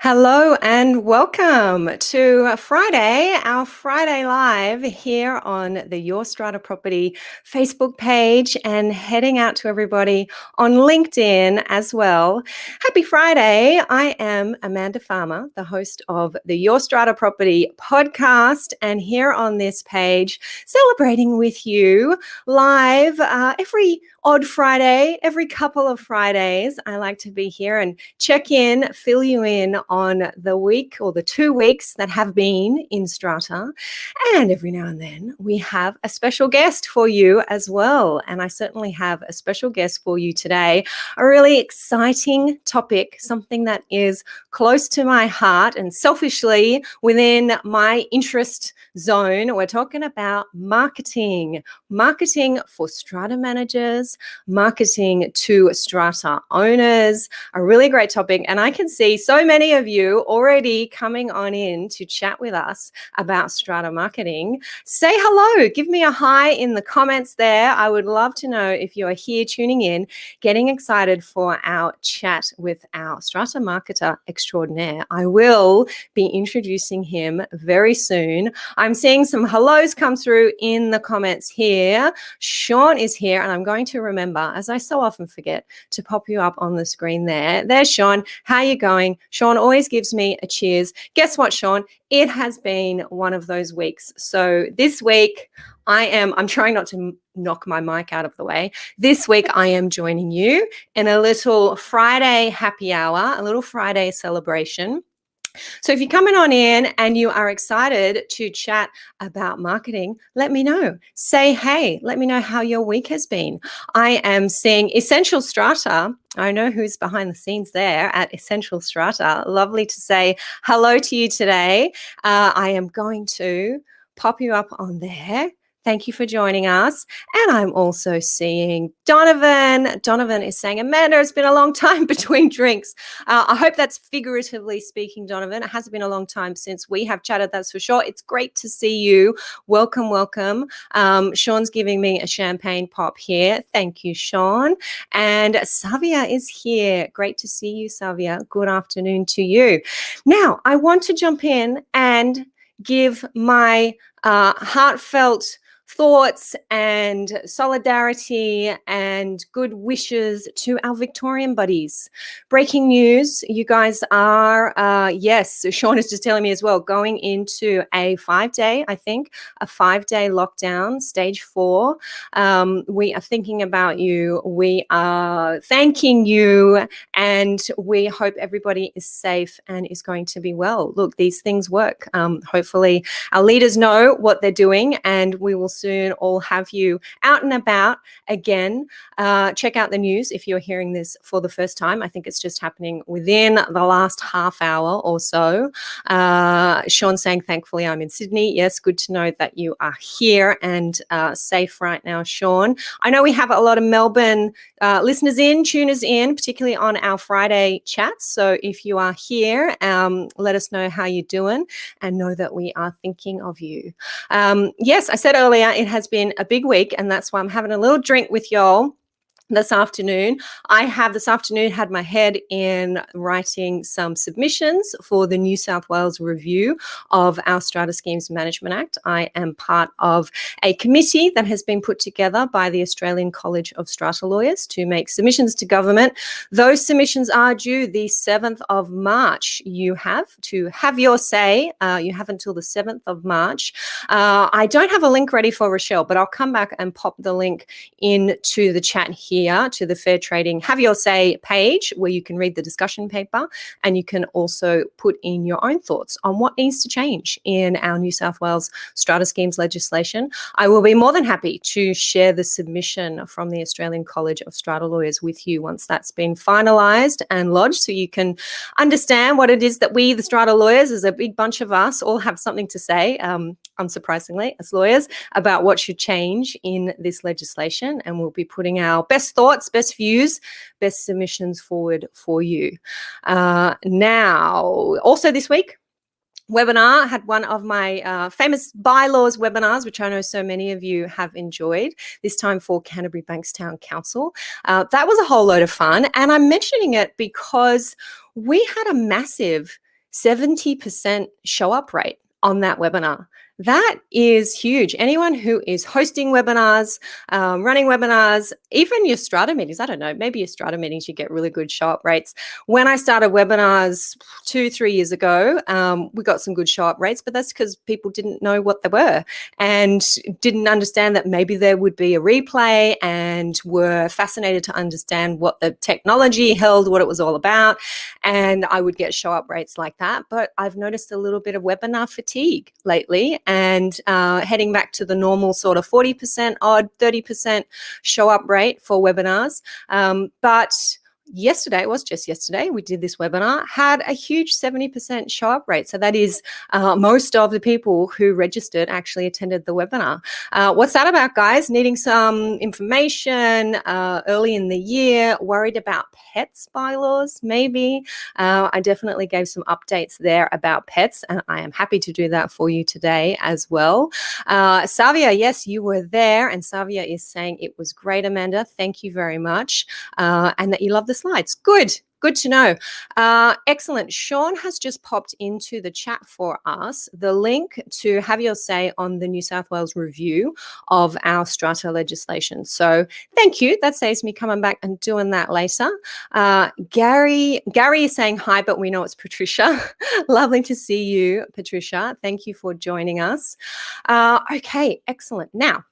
Hello and welcome to Friday, our Friday Live here on the Your Strata Property Facebook page and heading out to everybody on LinkedIn as well. Happy Friday. I am Amanda Farmer, the host of the Your Strata Property podcast, and here on this page, celebrating with you live every odd Friday, every couple of Fridays. I like to be here and check in, fill you in on the week or the 2 weeks that have been in Strata. And every now and then we have a special guest for you as well. And I certainly have a special guest for you today, a really exciting topic, something that is close to my heart and selfishly within my interest zone. We're talking about marketing for Strata managers, marketing to Strata owners, a really great topic. And I can see so many of you already coming on in to chat with us about Strata marketing. Say hello, give me a hi in the comments there. I would love to know if you are here tuning in, getting excited for our chat with our Strata marketer extraordinaire. I will be introducing him very soon. I'm seeing some hellos come through in the comments here. Sean is here, and I'm going to remember, as I so often forget, to pop you up on the screen there. There's Sean. How you going? Sean always gives me a cheers. Guess what, Sean? It has been one of those weeks. So this week, I'm trying not to knock my mic out of the way. This week, I am joining you in a little Friday happy hour, a little Friday celebration. So if you're coming on in and you are excited to chat about marketing, let me know. Say hey, let me know how your week has been. I am seeing Essential Strata. I know who's behind the scenes there at Essential Strata. Lovely to say hello to you today. I am going to pop you up on there. Thank you for joining us. And I'm also seeing Donovan. Donovan is saying, Amanda, it's been a long time between drinks. I hope that's figuratively speaking, Donovan. It has been a long time since we have chatted, that's for sure. It's great to see you. Welcome, welcome. Sean's giving me a champagne pop here. Thank you, Sean. And Savia is here. Great to see you, Savia. Good afternoon to you. Now, I want to jump in and give my heartfelt thoughts and solidarity and good wishes to our Victorian buddies. Breaking news, you guys are, yes, Sean is just telling me as well, going into a 5-day, I think, a 5-day lockdown, stage 4. We are thinking about you. We are thanking you, and we hope everybody is safe and is going to be well. Look, these things work. Hopefully our leaders know what they're doing, and we will soon all have you out and about again. Check out the news if you're hearing this for the first time. I think it's just happening within the last half hour or so. Sean saying, thankfully, I'm in Sydney. Yes, good to know that you are here and safe right now, Sean. I know we have a lot of Melbourne listeners in, tuners in, particularly on our Friday chats. So if you are here, let us know how you're doing and know that we are thinking of you. Yes, I said earlier, it has been a big week, and that's why I'm having a little drink with y'all this afternoon. I have this afternoon had my head in writing some submissions for the New South Wales review of our Strata Schemes Management Act. I am part of a committee that has been put together by the Australian College of Strata Lawyers to make submissions to government. Those submissions are due the 7th of March. You have to have your say. You have until the 7th of March. I don't have a link ready for Rochelle, but I'll come back and pop the link into the chat here to the Fair Trading Have Your Say page, where you can read the discussion paper, and you can also put in your own thoughts on what needs to change in our New South Wales Strata Schemes legislation. I will be more than happy to share the submission from the Australian College of Strata Lawyers with you once that's been finalised and lodged, so you can understand what it is that we, the Strata lawyers, as a big bunch of us, all have something to say, unsurprisingly, as lawyers, about what should change in this legislation. And we'll be putting our best thoughts, best views, best submissions forward for you. Now, also this week, webinar, had one of my famous bylaws webinars, which I know so many of you have enjoyed, this time for Canterbury Bankstown Council. That was a whole load of fun. And I'm mentioning it because we had a massive 70% show up rate on that webinar. That is huge. Anyone who is hosting webinars, running webinars, even your strata meetings, I don't know, maybe your strata meetings, you get really good show up rates. When I started webinars 2-3 years ago, we got some good show up rates, but that's because people didn't know what they were and didn't understand that maybe there would be a replay and were fascinated to understand what the technology held, what it was all about. And I would get show up rates like that. But I've noticed a little bit of webinar fatigue lately, and heading back to the normal sort of 40% odd, 30% show up rate for webinars. But yesterday, it was just yesterday, we did this webinar, had a huge 70% show up rate. So that is most of the people who registered actually attended the webinar. What's that about, guys? Needing some information early in the year, worried about pets bylaws, maybe. I definitely gave some updates there about pets, and I am happy to do that for you today as well. Savia, yes, you were there, and Savia is saying it was great, Amanda. Thank you very much, and that you love the slides. Good to know. Excellent. Sean has just popped into the chat for us the link to have your say on the New South Wales review of our strata legislation. So thank you. That saves me coming back and doing that later. Gary is saying hi, but we know it's Patricia. Lovely to see you, Patricia. Thank you for joining us. Okay, excellent. Now,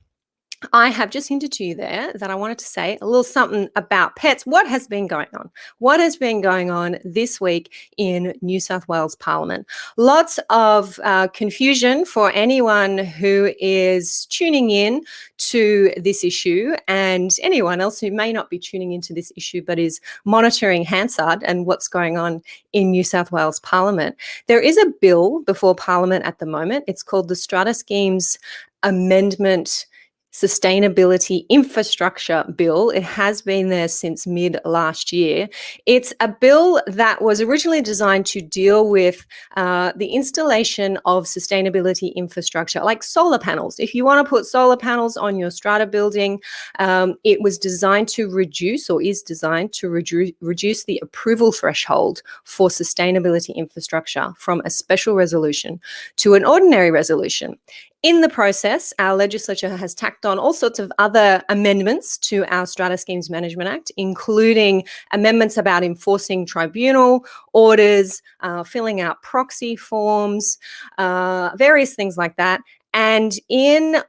I have just hinted to you there that I wanted to say a little something about pets. What has been going on? What has been going on this week in New South Wales Parliament? Lots of confusion for anyone who is tuning in to this issue, and anyone else who may not be tuning into this issue but is monitoring Hansard and what's going on in New South Wales Parliament. There is a bill before Parliament at the moment. It's called the Strata Schemes Amendment Sustainability Infrastructure Bill. It has been there since mid last year. It's a bill that was originally designed to deal with the installation of sustainability infrastructure, like solar panels. If you want to put solar panels on your strata building, it was designed to reduce, or is designed to reduce the approval threshold for sustainability infrastructure from a special resolution to an ordinary resolution. In the process, our legislature has tacked on all sorts of other amendments to our Strata Schemes Management Act, including amendments about enforcing tribunal orders, filling out proxy forms, various things like that. And in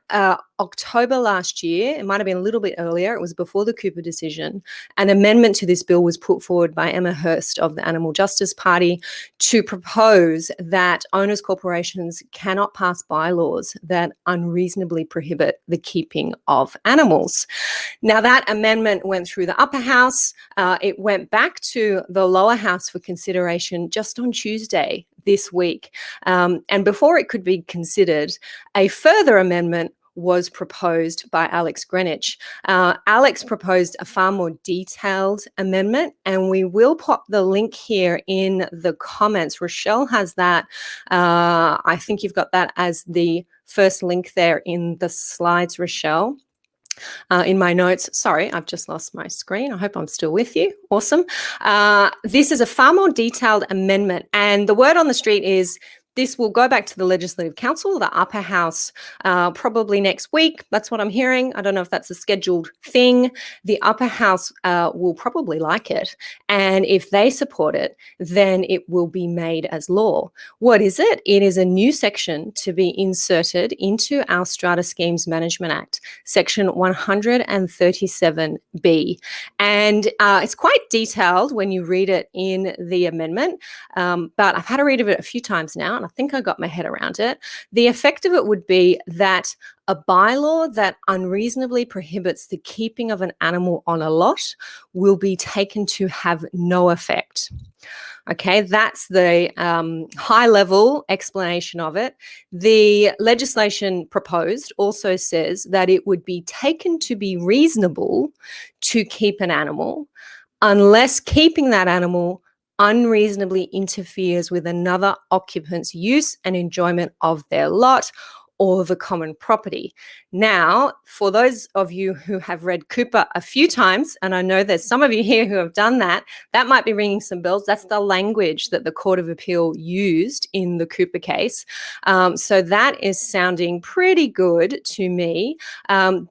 October last year, it might have been a little bit earlier, it was before the Cooper decision, an amendment to this bill was put forward by Emma Hurst of the Animal Justice Party to propose that owners' corporations cannot pass bylaws that unreasonably prohibit the keeping of animals. Now, that amendment went through the upper house. It went back to the lower house for consideration just on Tuesday this week. And before it could be considered, a further amendment was proposed by Alex Greenwich. Alex proposed a far more detailed amendment, and we will pop the link here in the comments. Rochelle has that. I think you've got that as the first link there in the slides, Rochelle. In my notes, sorry, I've just lost my screen. I hope I'm still with you. Awesome. This is a far more detailed amendment, and the word on the street is this will go back to the Legislative Council, the upper house, probably next week. That's what I'm hearing. I don't know if that's a scheduled thing. The upper house will probably like it. And if they support it, then it will be made as law. What is it? It is a new section to be inserted into our Strata Schemes Management Act, Section 137B. And it's quite detailed when you read it in the amendment, but I've had a read of it a few times now, and I think I got my head around it. The effect of it would be that a bylaw that unreasonably prohibits the keeping of an animal on a lot will be taken to have no effect. Okay, that's the high-level explanation of it. The legislation proposed also says that it would be taken to be reasonable to keep an animal unless keeping that animal unreasonably interferes with another occupant's use and enjoyment of their lot, or the common property. Now, for those of you who have read Cooper a few times, and I know there's some of you here who have done that, that might be ringing some bells. That's the language that the Court of Appeal used in the Cooper case. So that is sounding pretty good to me.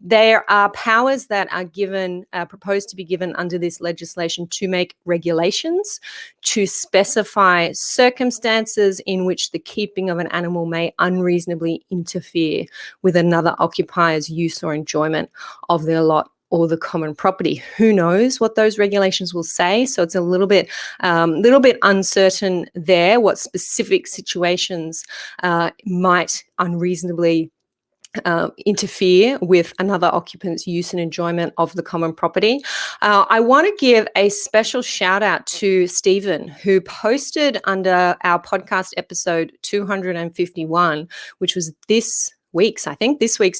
There are powers that are given, proposed to be given under this legislation to make regulations, to specify circumstances in which the keeping of an animal may unreasonably interfere with another occupier's use or enjoyment of their lot or the common property. Who knows what those regulations will say? So it's a little bit uncertain there what specific situations might unreasonably interfere with another occupant's use and enjoyment of the common property. I want to give a special shout out to Stephen, who posted under our podcast episode 251, which was this week's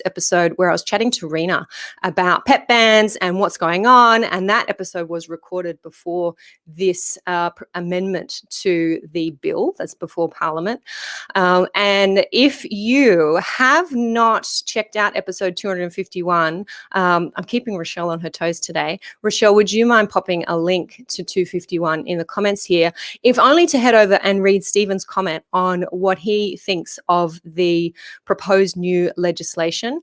episode, where I was chatting to Rena about pet bans and what's going on. And that episode was recorded before this amendment to the bill that's before Parliament. And if you have not checked out episode 251, I'm keeping Rochelle on her toes today. Rochelle, would you mind popping a link to 251 in the comments here, if only to head over and read Stephen's comment on what he thinks of the proposed new legislation,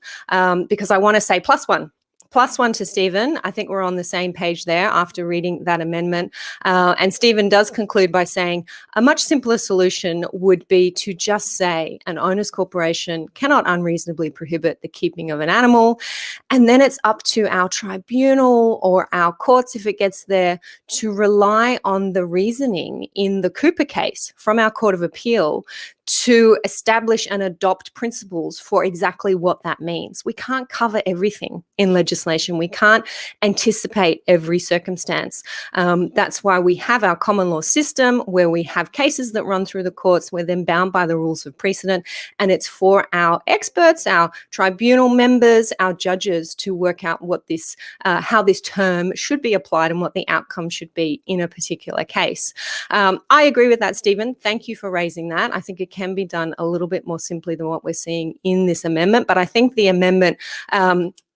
because I want to say plus one to Stephen. I think we're on the same page there after reading that amendment. And Stephen does conclude by saying a much simpler solution would be to just say an owner's corporation cannot unreasonably prohibit the keeping of an animal. And then it's up to our tribunal or our courts, if it gets there, to rely on the reasoning in the Cooper case from our Court of Appeal to establish and adopt principles for exactly what that means. We can't cover everything in legislation. We can't anticipate every circumstance. That's why we have our common law system, where we have cases that run through the courts. We're then bound by the rules of precedent, and it's for our experts, our tribunal members, our judges to work out what this, how this term should be applied and what the outcome should be in a particular case. I agree with that, Stephen. Thank you for raising that. I think it can be done a little bit more simply than what we're seeing in this amendment, but I think the amendment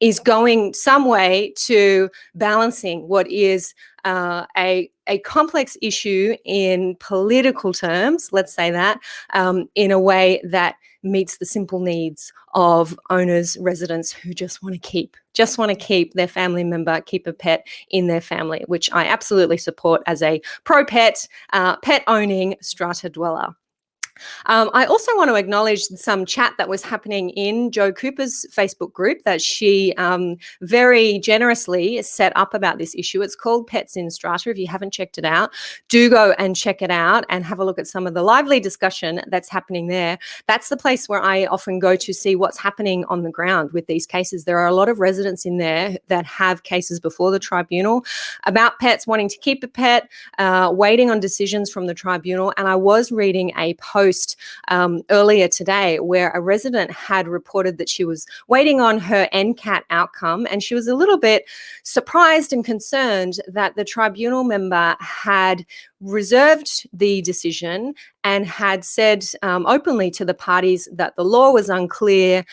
is going some way to balancing what is a complex issue in political terms, let's say that, in a way that meets the simple needs of owners, residents who just want to keep their family member, keep a pet in their family, which I absolutely support as a pro-pet, pet-owning strata dweller. I also want to acknowledge some chat that was happening in Jo Cooper's Facebook group that she very generously set up about this issue. It's called Pets in Strata. If you haven't checked it out, do go and check it out and have a look at some of the lively discussion that's happening there. That's the place where I often go to see what's happening on the ground with these cases. There are a lot of residents in there that have cases before the tribunal about pets, wanting to keep a pet, waiting on decisions from the tribunal. And I was reading a post earlier today where a resident had reported that she was waiting on her NCAT outcome, and she was a little bit surprised and concerned that the tribunal member had reserved the decision and had said openly to the parties that the law was unclear,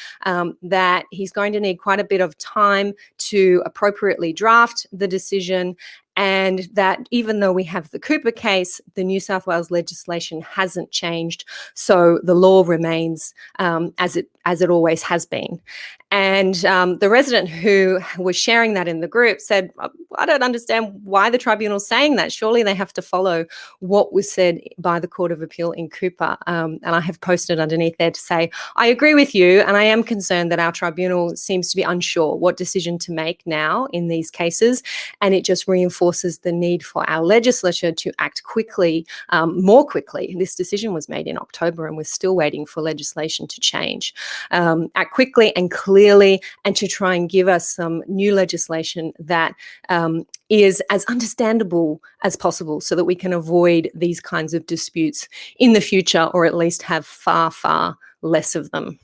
that he's going to need quite a bit of time to appropriately draft the decision, and that even though we have the Cooper case, the New South Wales legislation hasn't changed, so the law remains as it always has been. And the resident who was sharing that in the group said, I don't understand why the tribunal's saying that. Surely they have to follow what was said by the Court of Appeal in Cooper. And I have posted underneath there to say, I agree with you, and I am concerned that our tribunal seems to be unsure what decision to make now in these cases. And it just reinforces the need for our legislature to act quickly, more quickly. This decision was made in October, and we're still waiting for legislation to change. Act quickly and clearly, and to try and give us some new legislation that is as understandable as possible, so that we can avoid these kinds of disputes in the future, or at least have far, far less of them.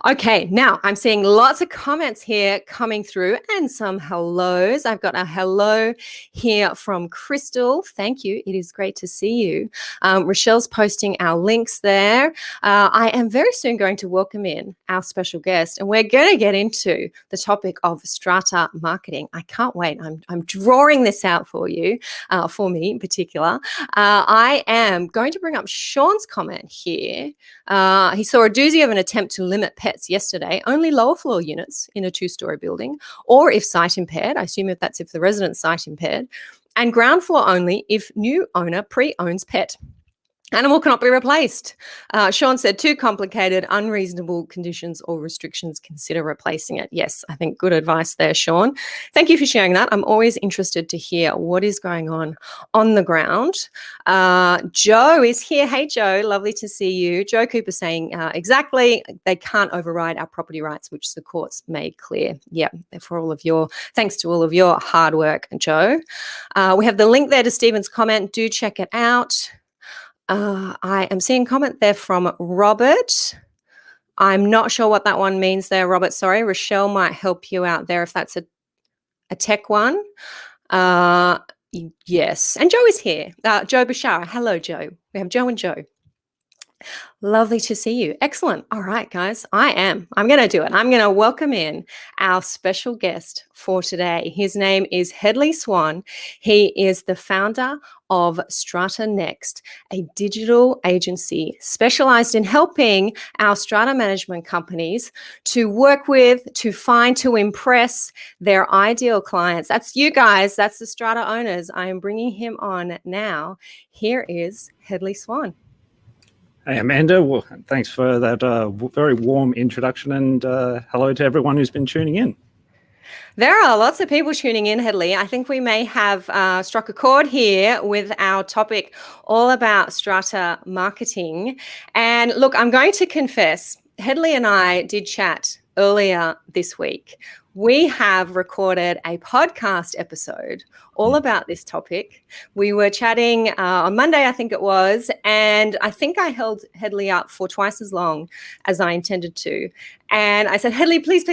Okay, now I'm seeing lots of comments here coming through and some hellos. I've got a hello here from Crystal. Thank you. It is great to see you. Rochelle's posting our links there. I am very soon going to welcome in our special guest, and we're going to get into the topic of strata marketing. I can't wait. I'm drawing this out for you, for me in particular. I am going to bring up Sean's comment here. He saw a doozy of an attempt to limit pets yesterday, only lower floor units in a 2-story building, or if site impaired, I assume if the resident's site impaired, and ground floor only if new owner pre-owns pet. Animal cannot be replaced. Sean said, too complicated, unreasonable conditions or restrictions, consider replacing it. Yes, I think good advice there, Sean. Thank you for sharing that. I'm always interested to hear what is going on the ground. Joe is here. Hey, Joe, lovely to see you. Joe Cooper saying, exactly, they can't override our property rights, which the courts made clear. Yeah, thanks to all of your hard work, Joe. We have the link there to Stephen's comment. Do check it out. I am seeing a comment there from Robert. I'm not sure what that one means there, Robert. Sorry, Rochelle might help you out there if that's a tech one. Yes, and Joe is here. Joe Bashara. Hello, Joe. We have Joe and Joe. Lovely to see you. Excellent. All right, guys, I'm going to do it. I'm going to welcome in our special guest for today. His name is Hedley Swann. He is the founder of Strata Next, a digital agency specialized in helping our strata management companies to work with, to find, to impress their ideal clients. That's you guys. That's the strata owners. I am bringing him on now. Here is Hedley Swann. Hey, Amanda. Well, thanks for that very warm introduction, and hello to everyone who's been tuning in. There are lots of people tuning in, Hedley. I think we may have struck a chord here with our topic all about strata marketing. And look, I'm going to confess, Hedley and I did chat earlier this week. We have recorded a podcast episode all about this topic. We were chatting on Monday, I think it was, and I think I held Hedley up for twice as long as I intended to. And I said, Hedley, please,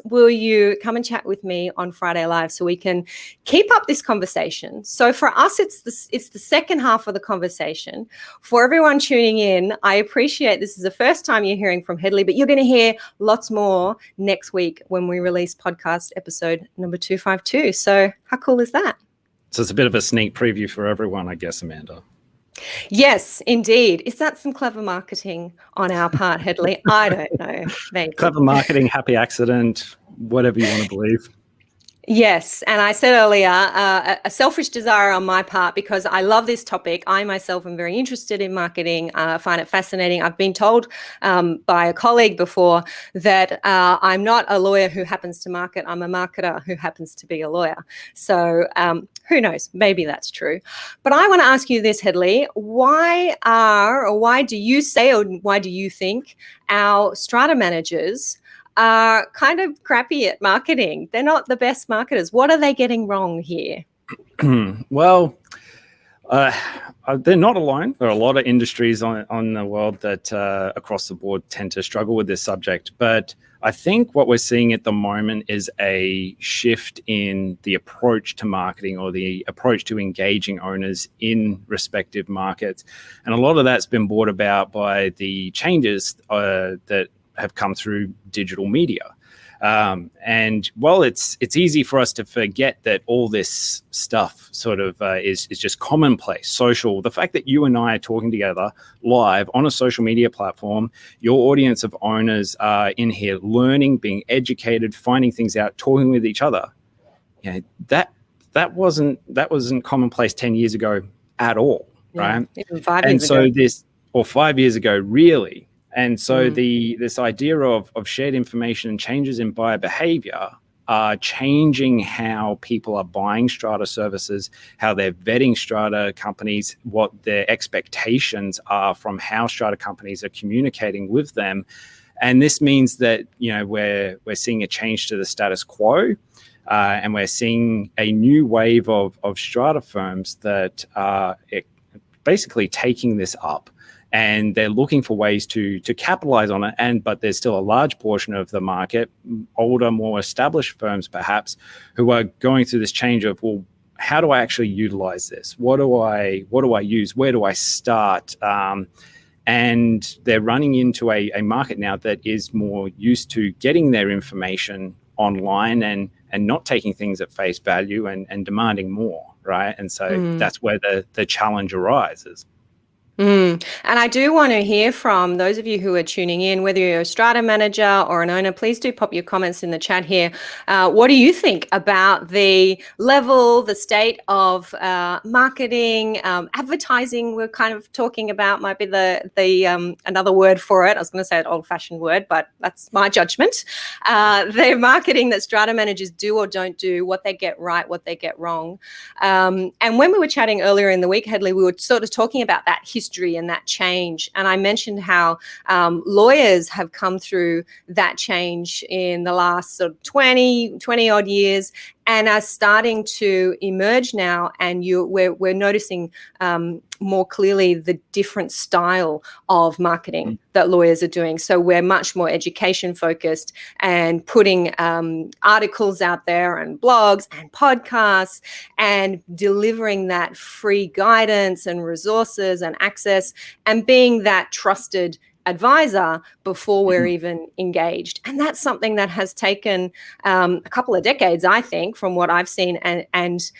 will you come and chat with me on Friday Live so we can keep up this conversation? So for us, it's the second half of the conversation. For everyone tuning in, I appreciate this is the first time you're hearing from Hedley, but you're going to hear lots more next week when we release podcast episode number 252. So how cool is that? So it's a bit of a sneak preview for everyone, I guess, Amanda. Yes, indeed. Is that some clever marketing on our part, Hedley? I don't know. Maybe. Clever marketing, happy accident, whatever you want to believe. Yes, and I said earlier, a selfish desire on my part because I love this topic. I myself am very interested in marketing. I find it fascinating. I've been told by a colleague before that I'm not a lawyer who happens to market. I'm a marketer who happens to be a lawyer. So who knows? Maybe that's true. But I want to ask you this, Hedley. Why do you think our strata managers are kind of crappy at marketing? They're not the best marketers. What are they getting wrong here? Well, they're not alone. There are a lot of industries on the world that across the board tend to struggle with this subject. But I think what we're seeing at the moment is a shift in the approach to marketing or the approach to engaging owners in respective markets. And a lot of that's been brought about by the changes that have come through digital media. And while it's easy for us to forget that all this stuff sort of is just commonplace, social, the fact that you and I are talking together live on a social media platform, your audience of owners are in here learning, being educated, finding things out, talking with each other. You know, that wasn't commonplace 10 years ago at all, right? Even 5 years ago. 5 years ago, really. And so this idea of shared information and changes in buyer behavior are changing how people are buying strata services, how they're vetting strata companies, what their expectations are from how strata companies are communicating with them. And this means that, you know, we're seeing a change to the status quo, and we're seeing a new wave of strata firms that are basically taking this up and they're looking for ways to capitalize on it. But there's still a large portion of the market, older, more established firms perhaps, who are going through this change of, well, how do I actually utilize this? What do I use? Where do I start? And they're running into a market now that is more used to getting their information online and not taking things at face value and demanding more, right? And so that's where the challenge arises. And I do want to hear from those of you who are tuning in, whether you're a strata manager or an owner. Please do pop your comments in the chat here. What do you think about the level, the state of marketing, advertising? We're kind of talking about, might be the another word for it. I was going to say an old-fashioned word, but that's my judgment. The marketing that strata managers do or don't do, what they get right, what they get wrong. And when we were chatting earlier in the week, Hedley, we were sort of talking about that history and that change. And I mentioned how lawyers have come through that change in the last sort of 20 odd years and are starting to emerge now. And we're noticing more clearly the different style of marketing that lawyers are doing. So we're much more education focused and putting articles out there and blogs and podcasts and delivering that free guidance and resources and access and being that trusted advisor before we're even engaged. And that's something that has taken a couple of decades, I think, from what I've seen, and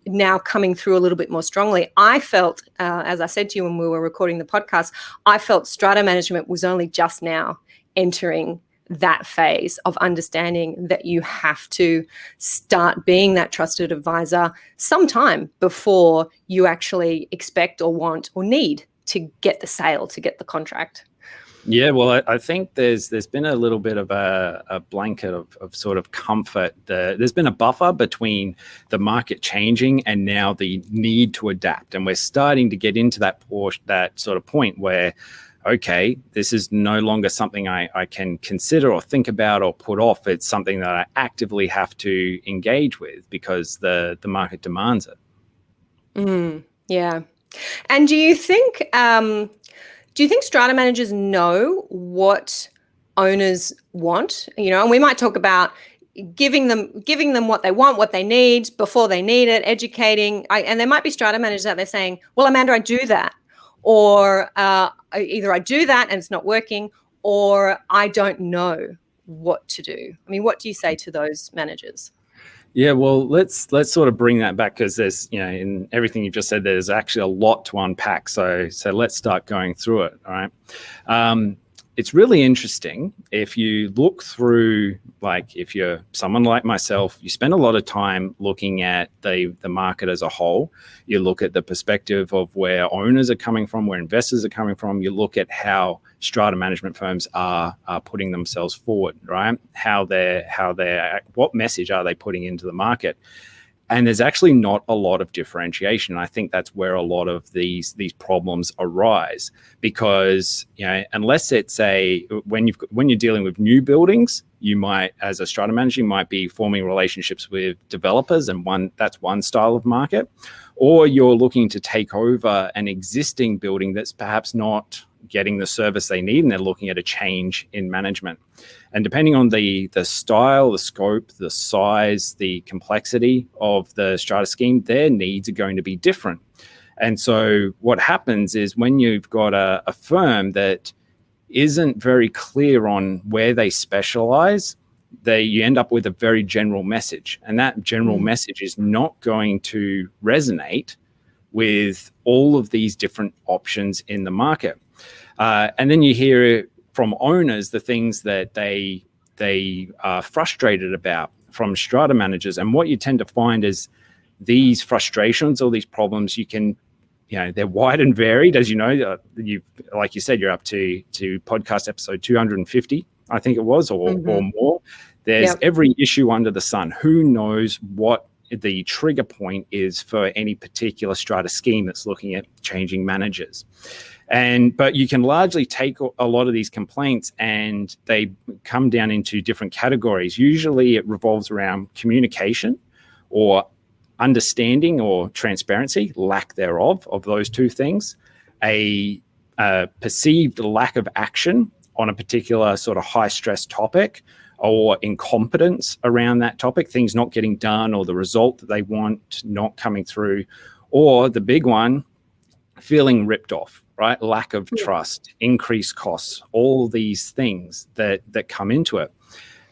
now coming through a little bit more strongly. I felt, as I said to you when we were recording the podcast, I felt strata management was only just now entering that phase of understanding that you have to start being that trusted advisor sometime before you actually expect or want or need to get the sale, to get the contract. Yeah, well, I think there's been a little bit of a blanket of sort of comfort. There's been a buffer between the market changing and now the need to adapt. And we're starting to get into that sort of point where, okay, this is no longer something I can consider or think about or put off. It's something that I actively have to engage with because the market demands it. Yeah. And do you think strata managers know what owners want? You know, and we might talk about giving them what they want, what they need before they need it, educating. And there might be strata managers out there saying, well, Amanda, I do that. Or either I do that and it's not working, or I don't know what to do. I mean, what do you say to those managers? Yeah, well, let's sort of bring that back because there's, you know, in everything you've just said, there's actually a lot to unpack. So let's start going through it. All right. It's really interesting if you look through, like if you're someone like myself, you spend a lot of time looking at the market as a whole. You look at the perspective of where owners are coming from, where investors are coming from. You look at how strata management firms are putting themselves forward, right? What message are they putting into the market? And there's actually not a lot of differentiation. I think that's where a lot of these problems arise because, you know, unless it's when you're dealing with new buildings, you might, as a strata manager, you might be forming relationships with developers, and that's one style of market, or you're looking to take over an existing building that's perhaps not getting the service they need, and they're looking at a change in management. And depending on the style, the scope, the size, the complexity of the strata scheme, their needs are going to be different. And so what happens is when you've got a firm that isn't very clear on where they specialize, you end up with a very general message. And that general message is not going to resonate with all of these different options in the market. And then you hear from owners the things that they are frustrated about from strata managers. And what you tend to find is these frustrations or these problems, they're wide and varied. As you know, like you said, you're up to podcast episode 250, I think it was, or more. There's every issue under the sun. Who knows what the trigger point is for any particular strata scheme that's looking at changing managers. But you can largely take a lot of these complaints and they come down into different categories. Usually it revolves around communication or understanding or transparency, lack thereof, of those two things. a perceived lack of action on a particular sort of high stress topic, or incompetence around that topic, things not getting done, or the result that they want not coming through, or the big one, feeling ripped off, right? Lack of trust, increased costs, all these things that come into it.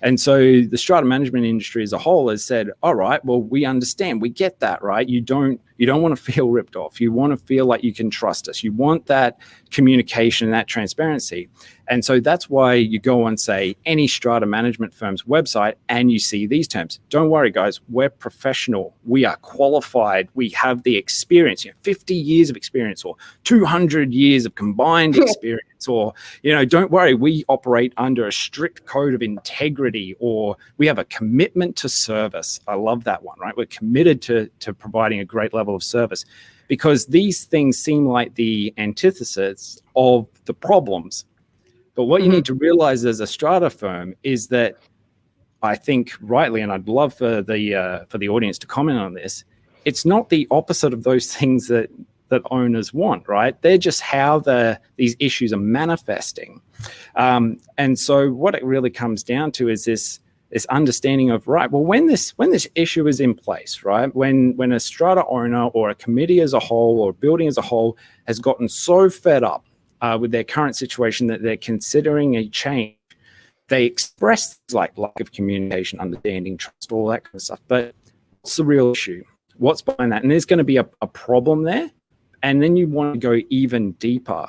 And so the strata management industry as a whole has said, all right, well, we understand, we get that, right? You don't want to feel ripped off. You want to feel like you can trust us. You want that communication, that transparency. And so that's why you go on, say, any strata management firm's website and you see these terms. Don't worry, guys, we're professional. We are qualified. We have the experience, 50 years of experience or 200 years of combined experience, or, don't worry, we operate under a strict code of integrity, or we have a commitment to service. I love that one, right? We're committed to providing a great level of service, because these things seem like the antithesis of the problems. But what you need to realize as a strata firm is that, I think rightly, and I'd love for the audience to comment on this, it's not the opposite of those things that owners want, right? They're just how these issues are manifesting. And so what it really comes down to is this understanding of, right, well, when this issue is in place, right, when a strata owner or a committee as a whole or a building as a whole has gotten so fed up with their current situation that they're considering a change, they express like lack of communication, understanding, trust, all that kind of stuff. But what's the real issue? What's behind that? And there's going to be a problem there. And then you want to go even deeper.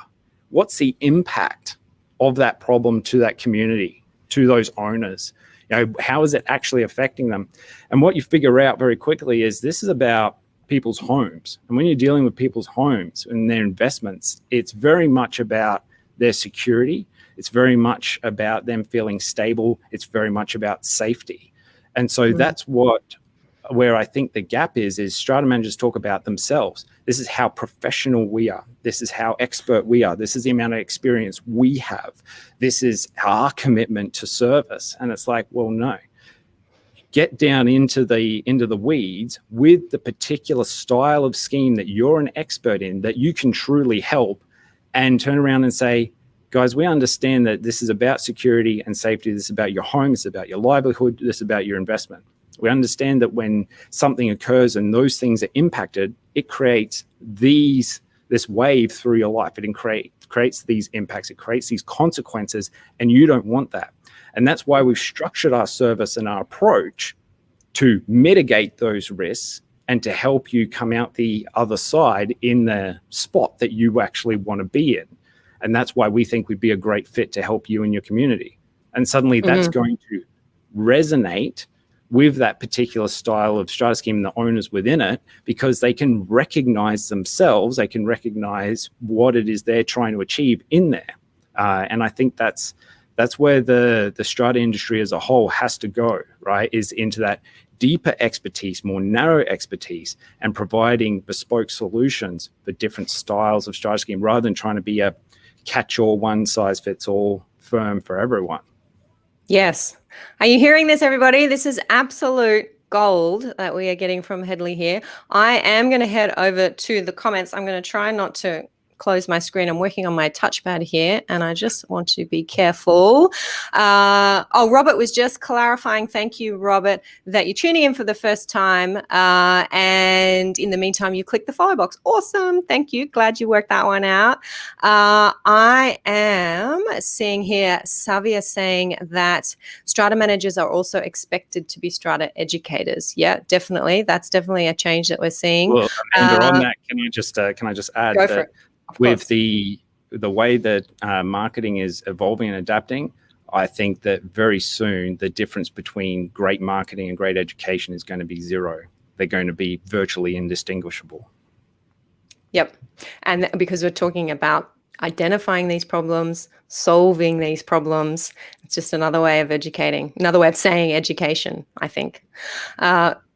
What's the impact of that problem to that community, to those owners? How is it actually affecting them? And what you figure out very quickly is this is about people's homes. And when you're dealing with people's homes and their investments, it's very much about their security. It's very much about them feeling stable. It's very much about safety. And so that's where I think the gap is strata managers talk about themselves. This is how professional we are. This is how expert we are. This is the amount of experience we have. This is our commitment to service. And it's like, well, no. Get down into the weeds with the particular style of scheme that you're an expert in, that you can truly help, and turn around and say, guys, we understand that this is about security and safety. This is about your home. This is about your livelihood. This is about your investment. We understand that when something occurs and those things are impacted, it creates this wave through your life. It creates these impacts. It creates these consequences, and you don't want that. And that's why we've structured our service and our approach to mitigate those risks and to help you come out the other side in the spot that you actually want to be in. And that's why we think we'd be a great fit to help you and your community. And suddenly that's going to resonate with that particular style of strata scheme and the owners within it, because they can recognize themselves, they can recognize what it is they're trying to achieve in there. And I think that's where the strata industry as a whole has to go, right, is into that deeper expertise, more narrow expertise, and providing bespoke solutions for different styles of strata scheme, rather than trying to be a catch-all, one-size-fits-all firm for everyone. Yes. Are you hearing this, everybody? This is absolute gold that we are getting from Hedley here. I am going to head over to the comments. I'm going to try not to close my screen. I'm working on my touchpad here, and I just want to be careful. Robert was just clarifying, thank you, Robert, that you're tuning in for the first time, and in the meantime, you click the follow box. Awesome. Thank you. Glad you worked that one out. I am seeing here Savia saying that strata managers are also expected to be strata educators. Yeah, definitely. That's definitely a change that we're seeing. Well, Amanda, on that, can I just add that with the way that marketing is evolving and adapting, I think that very soon the difference between great marketing and great education is going to be zero. They're going to be virtually indistinguishable. Yep. And because we're talking about identifying these problems, solving these problems, it's just another way of educating, another way of saying education, I think.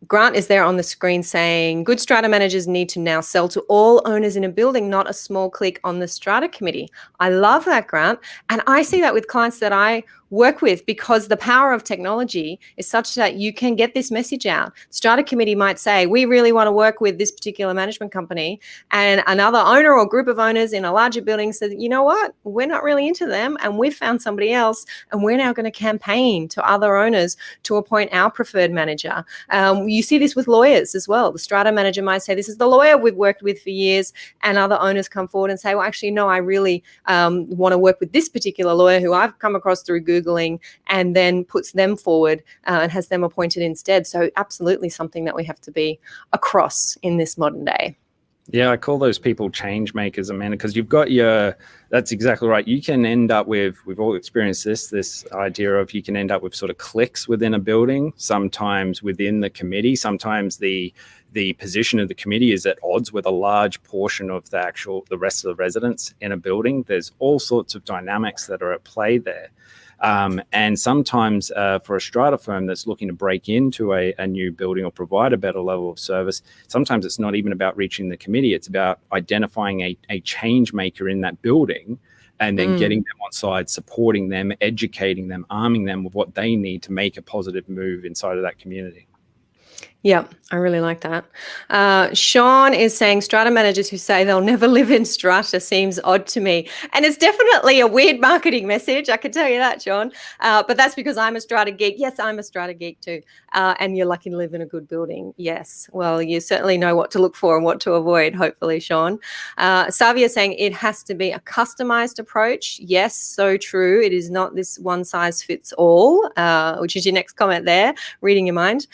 Grant is there on the screen saying, good strata managers need to now sell to all owners in a building, not a small clique on the strata committee. I love that, Grant. And I see that with clients that I work with, because the power of technology is such that you can get this message out. Strata committee might say, we really want to work with this particular management company, and another owner or group of owners in a larger building says, you know what, we're not really into them and we've found somebody else, and we're now going to campaign to other owners to appoint our preferred manager. You see this with lawyers as well. The strata manager might say, this is the lawyer we've worked with for years, and other owners come forward and say, well, actually, no, I really want to work with this particular lawyer who I've come across through Googling, and then puts them forward and has them appointed instead. So absolutely something that we have to be across in this modern day. Yeah, I call those people change makers, Amanda, because you've got that's exactly right. You can end up with, we've all experienced this idea of, you can end up with sort of cliques within a building, sometimes within the committee, sometimes the position of the committee is at odds with a large portion of the rest of the residents in a building. There's all sorts of dynamics that are at play there. And sometimes for a strata firm that's looking to break into a new building or provide a better level of service, sometimes it's not even about reaching the committee. It's about identifying a change maker in that building, and then getting them on side, supporting them, educating them, arming them with what they need to make a positive move inside of that community. Yeah, I really like that. Sean is saying, strata managers who say they'll never live in strata seems odd to me. And it's definitely a weird marketing message, I can tell you that, Sean. But that's because I'm a strata geek. Yes, I'm a strata geek too. And you're lucky to live in a good building. Yes. Well, you certainly know what to look for and what to avoid, hopefully, Sean. Savia is saying it has to be a customized approach. Yes, so true. It is not this one size fits all, which is your next comment there, reading your mind.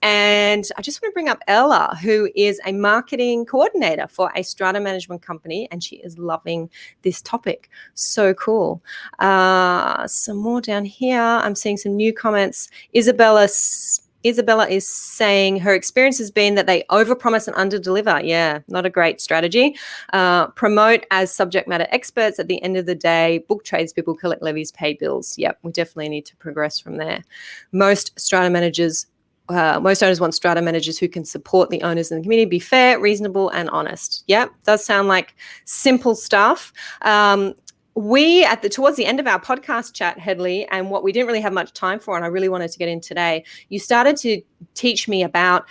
And I just want to bring up Ella, who is a marketing coordinator for a strata management company, and she is loving this topic. So cool. Some more down here. I'm seeing some new comments. Isabella is saying her experience has been that they overpromise and underdeliver. Yeah, not a great strategy. Promote as subject matter experts. At the end of the day, book tradespeople, collect levies, pay bills. Yep, we definitely need to progress from there. Most owners want strata managers who can support the owners in the community, be fair, reasonable, and honest. Yep, does sound like simple stuff. We towards the end of our podcast chat, Hedley, and what we didn't really have much time for, and I really wanted to get in today, you started to teach me about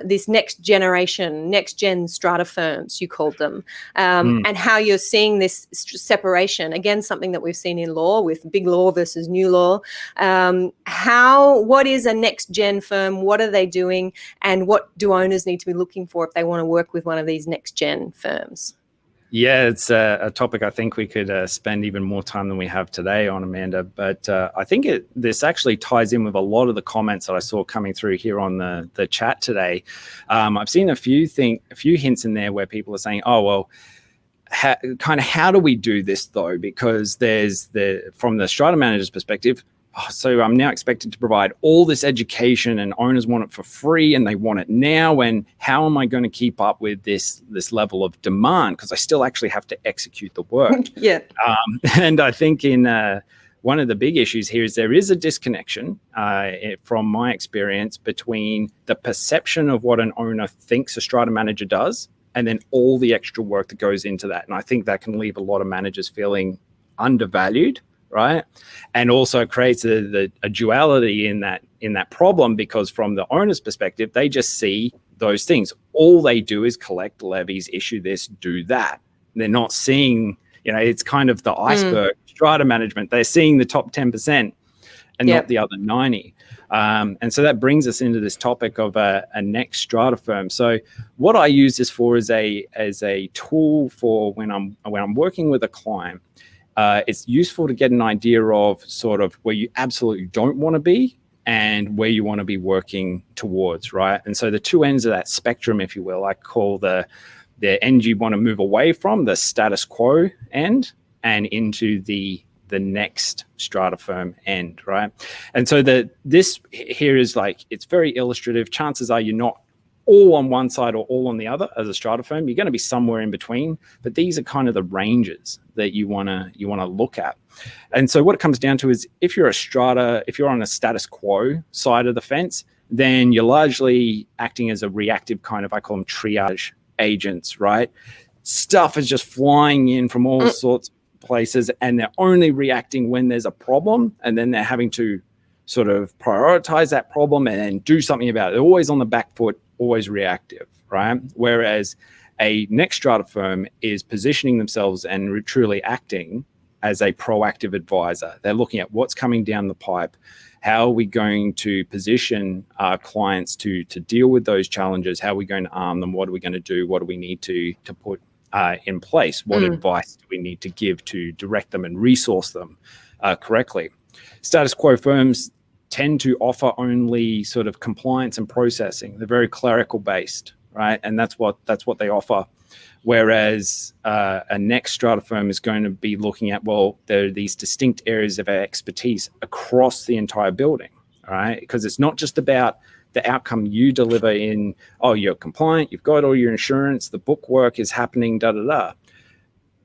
this next gen strata firms, you called them, and how you're seeing this separation. Again, something that we've seen in law with big law versus new law. What is a next gen firm? What are they doing? And what do owners need to be looking for if they want to work with one of these next gen firms? Yeah, it's a topic I think we could spend even more time than we have today on, Amanda. But I think this actually ties in with a lot of the comments that I saw coming through here on the chat today. I've seen a few hints in there where people are saying, oh, well, how do we do this though? Because from the strata manager's perspective, so I'm now expected to provide all this education, and owners want it for free and they want it now. And how am I going to keep up with this level of demand? Because I still actually have to execute the work. Yeah. And I think one of the big issues here is there is a disconnection from my experience between the perception of what an owner thinks a strata manager does and then all the extra work that goes into that. And I think that can leave a lot of managers feeling undervalued. Right. And also creates a duality in that problem, because from the owner's perspective, they just see those things. All they do is collect levies, issue this, do that. They're not seeing, it's kind of the iceberg strata management. They're seeing the top 10% and not the other 90. And so that brings us into this topic of a next strata firm. So what I use this for is a tool for when I'm working with a client. It's useful to get an idea of sort of where you absolutely don't want to be and where you want to be working towards, right? And so the two ends of that spectrum, if you will, I call the end you want to move away from, the status quo end, and into the next strata firm end, right? And so this here is like, it's very illustrative. Chances are you're not all on one side or all on the other as a strata firm. You're going to be somewhere in between, but these are kind of the ranges that you want to look at. And so what it comes down to is if you're on a status quo side of the fence, then you're largely acting as a reactive kind of, I call them triage agents, right? Stuff is just flying in from all sorts of places, and they're only reacting when there's a problem, and then they're having to sort of prioritize that problem and then do something about it. They're always on the back foot, always reactive, right? Whereas a next strata firm is positioning themselves and truly acting as a proactive advisor. They're looking at what's coming down the pipe. How are we going to position our clients to deal with those challenges? How are we going to arm them? What are we going to do? What do we need to put in place? What advice do we need to give to direct them and resource them correctly? Status quo firms tend to offer only sort of compliance and processing. They're very clerical based, right? And that's what they offer. Whereas a next strata firm is going to be looking at, well, there are these distinct areas of expertise across the entire building, all right? Because it's not just about the outcome you deliver in, oh, you're compliant, you've got all your insurance, the book work is happening, da-da-da.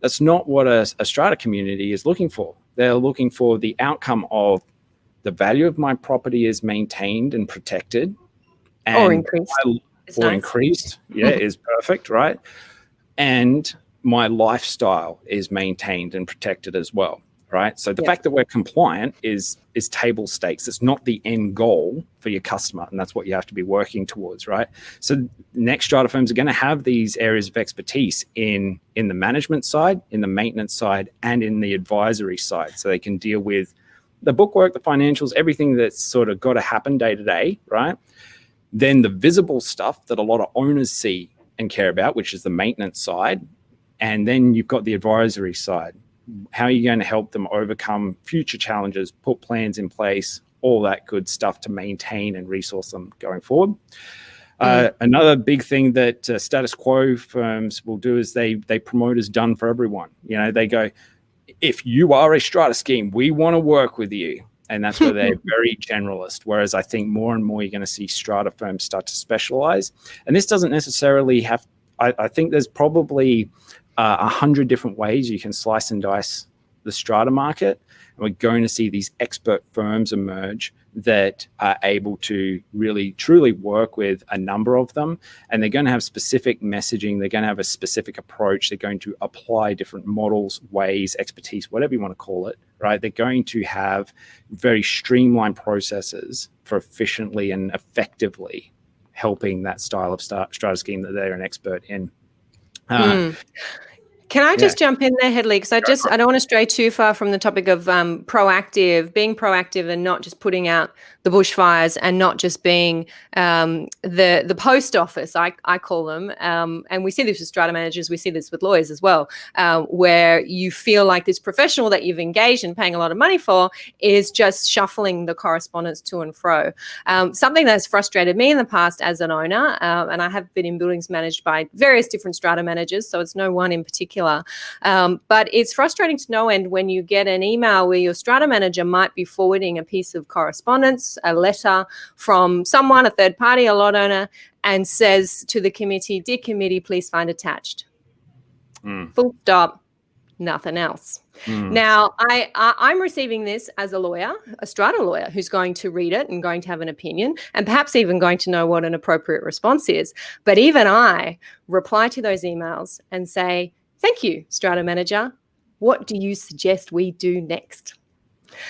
That's not what a strata community is looking for. They're looking for the outcome of the value of my property is maintained and protected. And or increased. Increased, yeah, is perfect, right? And my lifestyle is maintained and protected as well, right? So the fact that we're compliant is table stakes. It's not the end goal for your customer, and that's what you have to be working towards, right? So next strata firms are going to have these areas of expertise in the management side, in the maintenance side, and in the advisory side, so they can deal with the bookwork, the financials, everything that's sort of got to happen day to day, right? Then the visible stuff that a lot of owners see and care about, which is the maintenance side. And then you've got the advisory side. How are you going to help them overcome future challenges, put plans in place, all that good stuff to maintain and resource them going forward. Another big thing that status quo firms will do is they promote as done for everyone. You know, they go, if you are a strata scheme, we want to work with you. And that's where they're very generalist. Whereas I think more and more you're going to see strata firms start to specialize. And this doesn't necessarily have, I think there's probably 100 different ways you can slice and dice the strata market. And we're going to see these expert firms emerge that are able to really, truly work with a number of them. And they're going to have specific messaging. They're going to have a specific approach. They're going to apply different models, ways, expertise, whatever you want to call it, right? They're going to have very streamlined processes for efficiently and effectively helping that style of strata scheme that they're an expert in. Can I just jump in there, Hedley? Because I don't want to stray too far from the topic of being proactive and not just putting out the bushfires and not just being the post office, I call them. And we see this with strata managers, we see this with lawyers as well, where you feel like this professional that you've engaged and paying a lot of money for is just shuffling the correspondence to and fro. Something that's frustrated me in the past as an owner, and I have been in buildings managed by various different strata managers, so it's no one in particular. But it's frustrating to no end when you get an email where your strata manager might be forwarding a piece of correspondence, a letter from someone, a third party, a lot owner, and says to the committee, "Dear committee, please find attached." Full stop. Nothing else. Now, I'm receiving this as a lawyer, a strata lawyer, who's going to read it and going to have an opinion and perhaps even going to know what an appropriate response is. But even I reply to those emails and say, "Thank you, strata manager. What do you suggest we do next?"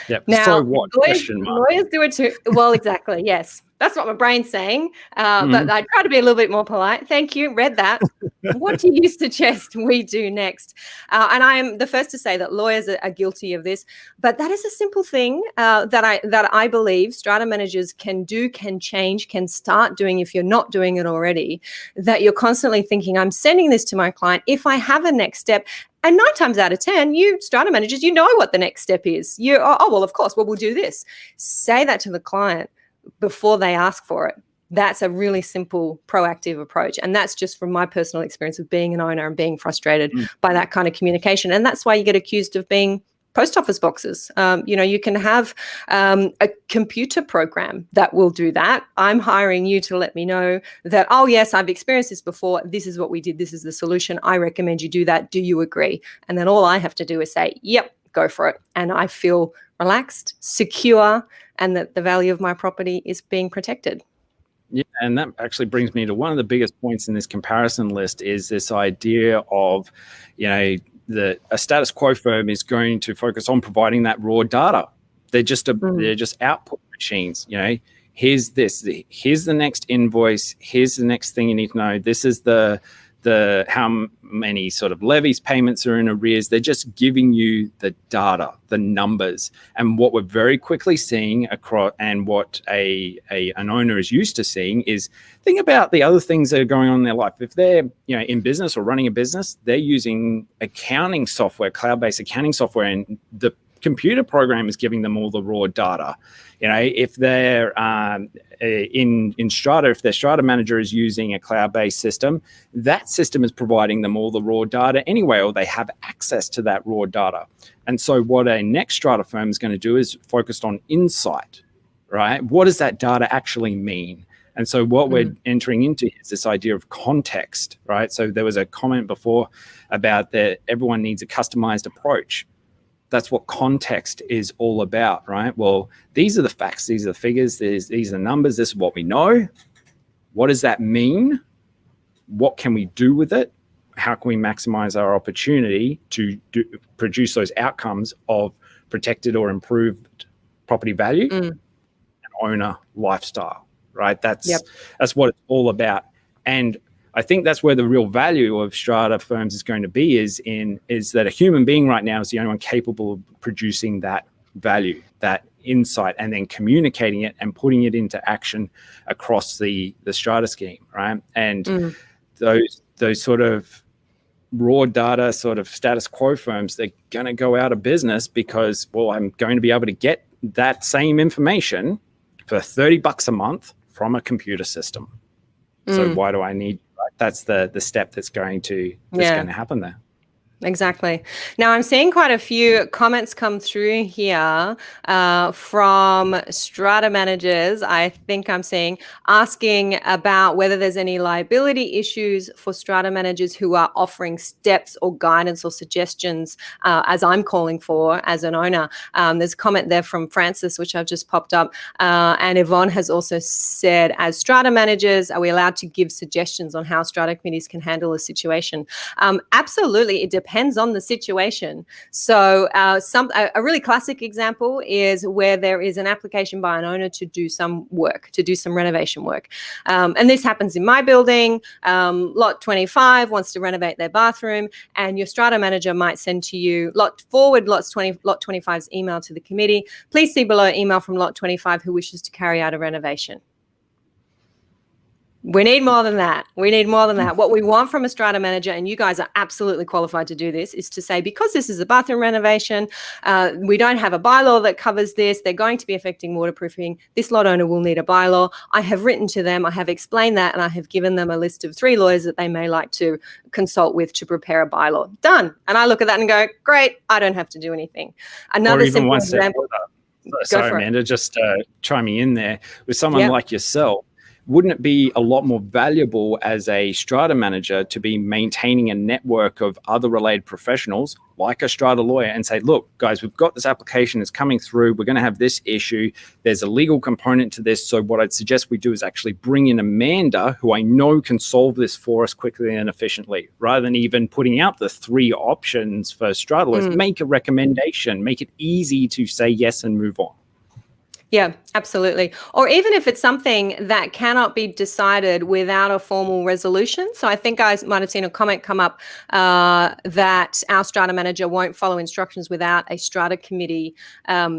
Yep. Now, so what? Lawyers do it too. Well, exactly. Yes. That's what my brain's saying. But I try to be a little bit more polite. Thank you. Read that. What do you suggest we do next? And I am the first to say that lawyers are guilty of this. But that is a simple thing that I believe strata managers can do, can change, can start doing if you're not doing it already. That you're constantly thinking, I'm sending this to my client. If I have a next step, and 9 times out of 10, you strata managers, you know what the next step is. Well, of course, we'll do this. Say that to the client before they ask for it. That's a really simple, proactive approach. And that's just from my personal experience of being an owner and being frustrated by that kind of communication. And that's why you get accused of being post office boxes. You can have a computer program that will do that. I'm hiring you to let me know that, oh, yes, I've experienced this before. This is what we did. This is the solution. I recommend you do that. Do you agree? And then all I have to do is say, yep, go for it. And I feel relaxed, secure, and that the value of my property is being protected. Yeah, and that actually brings me to one of the biggest points in this comparison list is this idea of, a status quo firm is going to focus on providing that raw data. They're just output machines. Here's here's the next invoice. Here's the next thing you need to know. This is the how many sort of levies payments are in arrears. They're just giving you the data, the numbers. And what we're very quickly seeing across, and what an owner is used to seeing, is think about the other things that are going on in their life. If they're in business or running a business, they're using accounting software, cloud-based accounting software, and the computer program is giving them all the raw data. If they're in Strata, if their Strata manager is using a cloud-based system, that system is providing them all the raw data anyway, or they have access to that raw data. And so what a next Strata firm is going to do is focused on insight, right? What does that data actually mean? And so what we're entering into is this idea of context, right? So there was a comment before about that everyone needs a customized approach. That's what context is all about, right? Well, these are the facts, these are the figures, these are the numbers, this is what we know. What does that mean? What can we do with it? How can we maximize our opportunity to produce those outcomes of protected or improved property value and owner lifestyle, right? That's what it's all about. And I think that's where the real value of Strata firms is going to be, is that a human being right now is the only one capable of producing that value, that insight, and then communicating it and putting it into action across the Strata scheme, right? And those sort of raw data sort of status quo firms, they're going to go out of business because, well, I'm going to be able to get that same information for $30 a month from a computer system. So why do I need? That's the step that's going to happen there. Exactly. Now, I'm seeing quite a few comments come through here from Strata managers, I think I'm seeing, asking about whether there's any liability issues for Strata managers who are offering steps or guidance or suggestions, as I'm calling for as an owner. There's a comment there from Francis, which I've just popped up. And Yvonne has also said, as Strata managers, are we allowed to give suggestions on how Strata committees can handle a situation? Absolutely. It depends on the situation. So a really classic example is where there is an application by an owner to do some work, to do some renovation work. And this happens in my building. Lot 25 wants to renovate their bathroom, and your Strata manager might send to you, lot 25's email to the committee. Please see below email from lot 25 who wishes to carry out a renovation. We need more than that. We need more than that. What we want from a Strata manager, and you guys are absolutely qualified to do this, is to say, because this is a bathroom renovation, we don't have a bylaw that covers this. They're going to be affecting waterproofing. This lot owner will need a bylaw. I have written to them. I have explained that, and I have given them a list of 3 lawyers that they may like to consult with to prepare a bylaw. Done. And I look at that and go, great, I don't have to do anything. Another simple example. Sorry, Amanda, just chiming in there. With someone like yourself, wouldn't it be a lot more valuable as a Strata manager to be maintaining a network of other related professionals like a Strata lawyer and say, look, guys, we've got this application, it's coming through, we're going to have this issue, there's a legal component to this, so what I'd suggest we do is actually bring in Amanda, who I know can solve this for us quickly and efficiently, rather than even putting out the 3 options for Strata lawyers. Make a recommendation, make it easy to say yes and move on. Yeah, absolutely. Or even if it's something that cannot be decided without a formal resolution. So I think I might have seen a comment come up that our Strata manager won't follow instructions without a Strata committee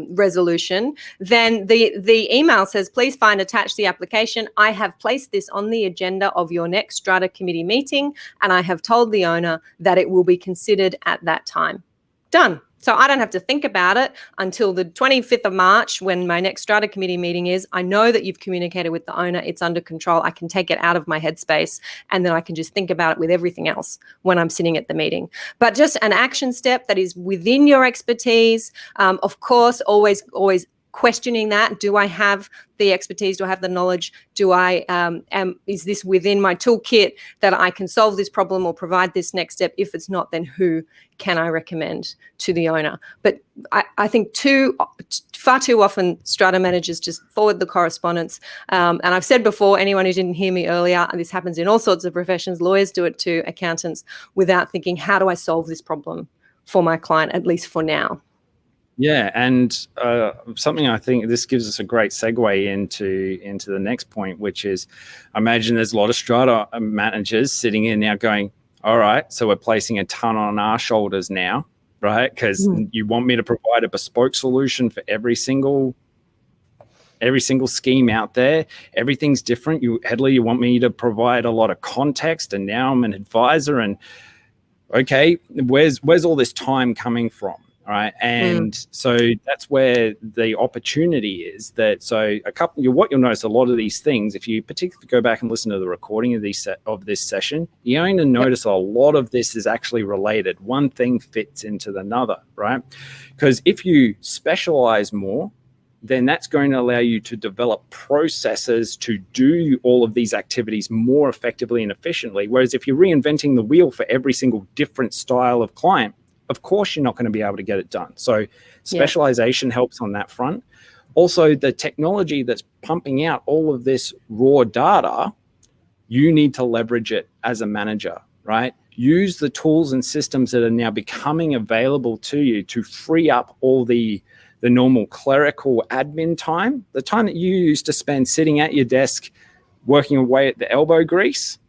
resolution. Then the email says, please find attached the application. I have placed this on the agenda of your next Strata committee meeting, and I have told the owner that it will be considered at that time. Done. So I don't have to think about it until the 25th of March when my next Strata committee meeting is. I know that you've communicated with the owner. It's under control. I can take it out of my headspace, and then I can just think about it with everything else when I'm sitting at the meeting. But just an action step that is within your expertise. Of course, always questioning that. Do I have the expertise? Do I have the knowledge? Is this within my toolkit that I can solve this problem or provide this next step? If it's not, then who can I recommend to the owner? But I think far too often strata managers just forward the correspondence. And I've said before, anyone who didn't hear me earlier, this happens in all sorts of professions. Lawyers do it too, accountants, without thinking, how do I solve this problem for my client, at least for now? Yeah, and something I think this gives us a great segue into the next point, which is, I imagine there's a lot of strata managers sitting in now going, all right, so we're placing a ton on our shoulders now, right? Because you want me to provide a bespoke solution for every single scheme out there. Everything's different. Hedley, you want me to provide a lot of context, and now I'm an advisor, and okay, where's all this time coming from? Right. And so that's where the opportunity is. What you'll notice, a lot of these things, if you particularly go back and listen to the recording of this session, you're going to notice a lot of this is actually related. One thing fits into another, right? Because if you specialize more, then that's going to allow you to develop processes to do all of these activities more effectively and efficiently. Whereas if you're reinventing the wheel for every single different style of client, of course you're not going to be able to get it done. So specialization helps on that front. Also, the technology that's pumping out all of this raw data, you need to leverage it as a manager, right? Use the tools and systems that are now becoming available to you to free up all the normal clerical admin time, the time that you used to spend sitting at your desk working away at the elbow grease,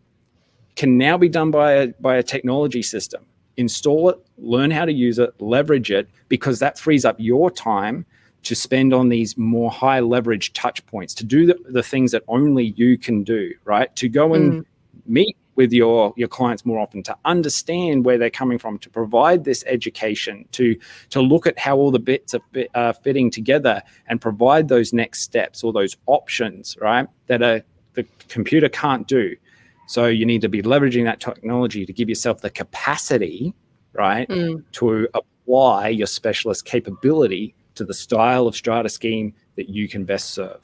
can now be done by a technology system. Install it, learn how to use it, leverage it, because that frees up your time to spend on these more high leverage touch points, to do the things that only you can do, right? To go and meet with your clients more often, to understand where they're coming from, to provide this education, to look at how all the bits are fitting together and provide those next steps or those options, right, that the computer can't do. So you need to be leveraging that technology to give yourself the capacity, right, to apply your specialist capability to the style of strata scheme that you can best serve.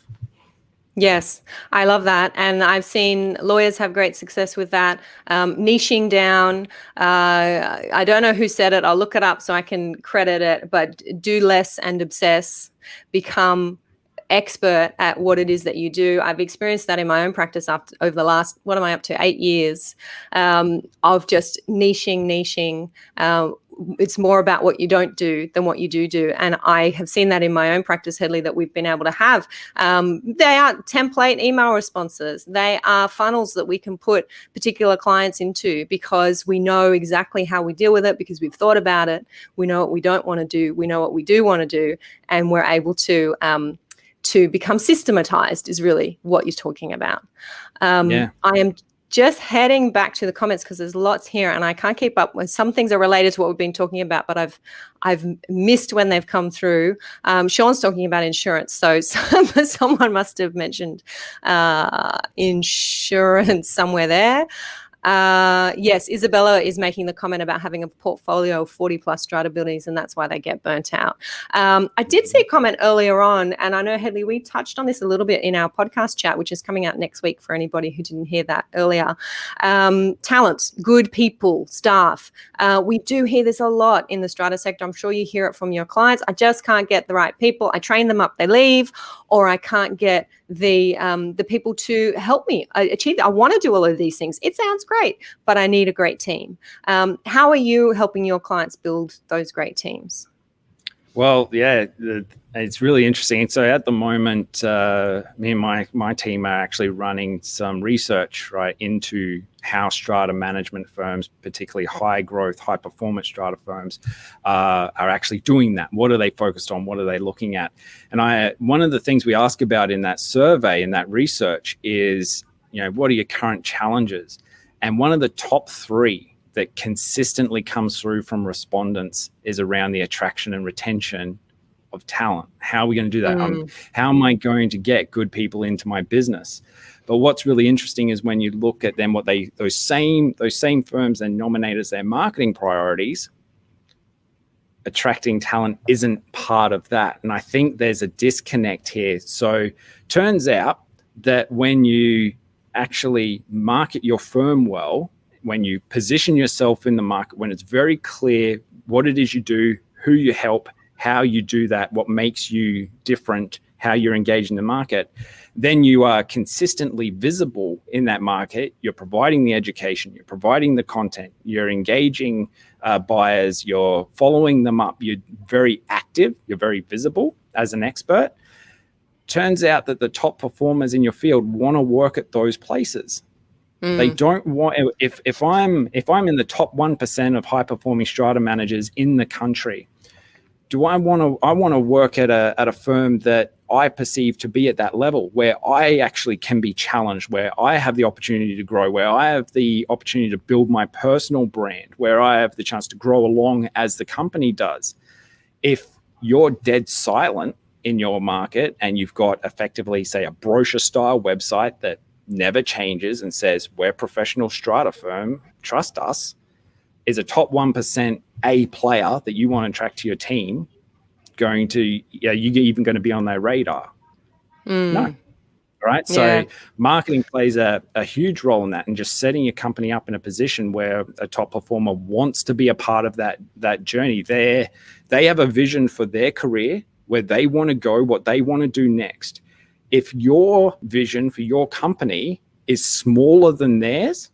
Yes, I love that. And I've seen lawyers have great success with that. Niching down. I don't know who said it. I'll look it up so I can credit it, but do less and obsess. Become expert at what it is that you do. I've experienced that in my own practice over the last, what am I up to, 8 years of just niching. It's more about what you don't do than what you do. And I have seen that in my own practice, Hedley, that we've been able to have. They are template email responses. They are funnels that we can put particular clients into because we know exactly how we deal with it, because we've thought about it. We know what we don't want to do. We know what we do want to do. And we're able to become systematized is really what you're talking about. I am just heading back to the comments because there's lots here and I can't keep up with. Some things are related to what we've been talking about, but I've missed when they've come through. Sean's talking about insurance. So someone must have mentioned insurance somewhere there. Yes, Isabella is making the comment about having a portfolio of 40 plus strata buildings, and that's why they get burnt out. I did see a comment earlier on, and I know, Hedley, we touched on this a little bit in our podcast chat, which is coming out next week for anybody who didn't hear that earlier. Talent, good people, staff. We do hear this a lot in the strata sector. I'm sure you hear it from your clients. I just can't get the right people. I train them up, they leave, or I can't get the people to help me achieve. I want to do all of these things. It sounds great, but I need a great team. How are you helping your clients build those great teams? Well, yeah, it's really interesting. So at the moment, me and my team are actually running some research right into how strata management firms, particularly high growth, high performance strata firms, are actually doing that. What are they focused on? What are they looking at? And one of the things we ask about in that survey, in that research, is, what are your current challenges? And one of the top 3 that consistently comes through from respondents is around the attraction and retention of talent. How are we going to do that? How am I going to get good people into my business? But what's really interesting is when you look at them, those same firms then nominate as their marketing priorities, attracting talent isn't part of that. And I think there's a disconnect here. So turns out that when you actually market your firm well, when you position yourself in the market, when it's very clear what it is you do, who you help, how you do that, what makes you different, how you're engaged in the market, then you are consistently visible in that market. You're providing the education, you're providing the content, you're engaging buyers, you're following them up, you're very active, you're very visible as an expert. Turns out that the top performers in your field want to work at those places. They don't want, if I'm in the top 1% of high performing strata managers in the country, I want to work at a firm that I perceive to be at that level, where I actually can be challenged, where I have the opportunity to grow, where I have the opportunity to build my personal brand, where I have the chance to grow along as the company does. If you're dead silent in your market and you've got effectively, say, a brochure style website that never changes and says, we're a professional strata firm, trust us, is a top 1% A player that you want to attract to your team going to, you're even going to be on their radar? No. Right. So marketing plays a huge role in that, and just setting your company up in a position where a top performer wants to be a part of that journey. They have a vision for their career, where they want to go, what they want to do next. If your vision for your company is smaller than theirs,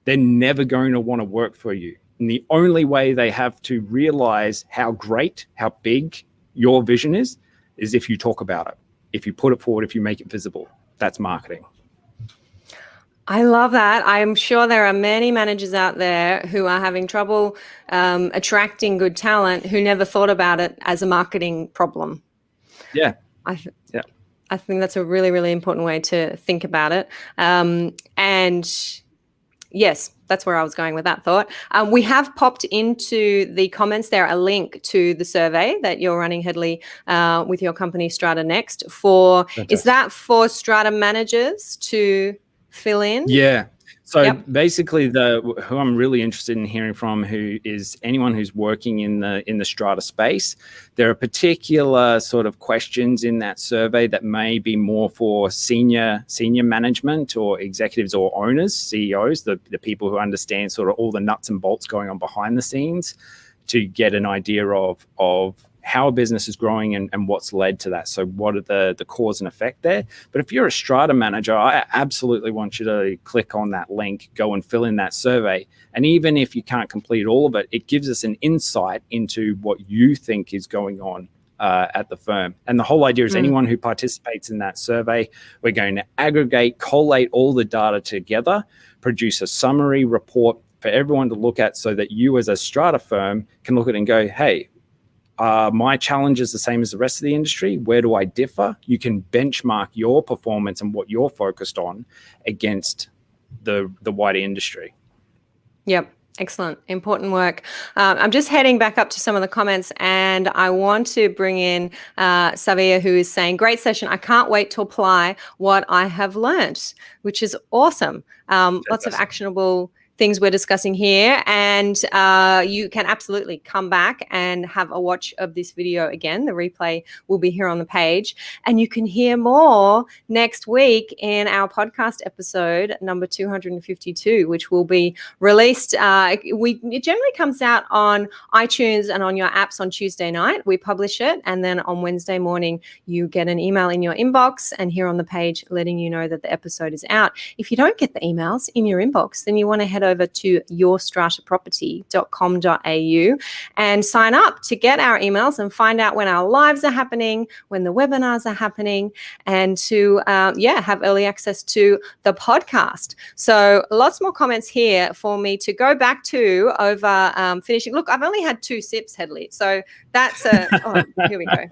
they're never going to want to work for you. And the only way they have to realize how great, how big your vision is if you talk about it, if you put it forward, if you make it visible. That's marketing. I love that. I'm sure there are many managers out there who are having trouble attracting good talent who never thought about it as a marketing problem. Yeah. I think that's a really, really important way to think about it. And yes, that's where I was going with that thought. We have popped into the comments there a link to the survey that you're running, Hedley, with your company Strata Next. Fantastic. Is that for strata managers to fill in? Yeah. So basically, who I'm really interested in hearing from, who is anyone who's working in the strata space. There are particular sort of questions in that survey that may be more for senior management or executives or owners, CEOs, the people who understand sort of all the nuts and bolts going on behind the scenes, to get an idea of how a business is growing and what's led to that. So what are the cause and effect there? But if you're a strata manager, I absolutely want you to click on that link, go and fill in that survey. And even if you can't complete all of it, it gives us an insight into what you think is going on at the firm. And the whole idea is anyone who participates in that survey, we're going to aggregate, collate all the data together, produce a summary report for everyone to look at, so that you as a strata firm can look at it and go, hey, my challenge is the same as the rest of the industry. Where do I differ? You can benchmark your performance and what you're focused on against the wider industry. Yep. Excellent. Important work. I'm just heading back up to some of the comments, and I want to bring in Savia, who is saying, great session. I can't wait to apply what I have learnt, which is awesome. Lots of actionable things we're discussing here, and you can absolutely come back and have a watch of this video again. The replay will be here on the page, and you can hear more next week in our podcast episode number 252, which will be released. It generally comes out on iTunes and on your apps on Tuesday night. We publish it, and then on Wednesday morning you get an email in your inbox and here on the page letting you know that the episode is out. If you don't get the emails in your inbox, then you want to head over to yourstrataproperty.com.au and sign up to get our emails and find out when our lives are happening, when the webinars are happening, and to have early access to the podcast. So lots more comments here for me to go back to over finishing. Look, I've only had 2 sips, Hedley, so that's here we go.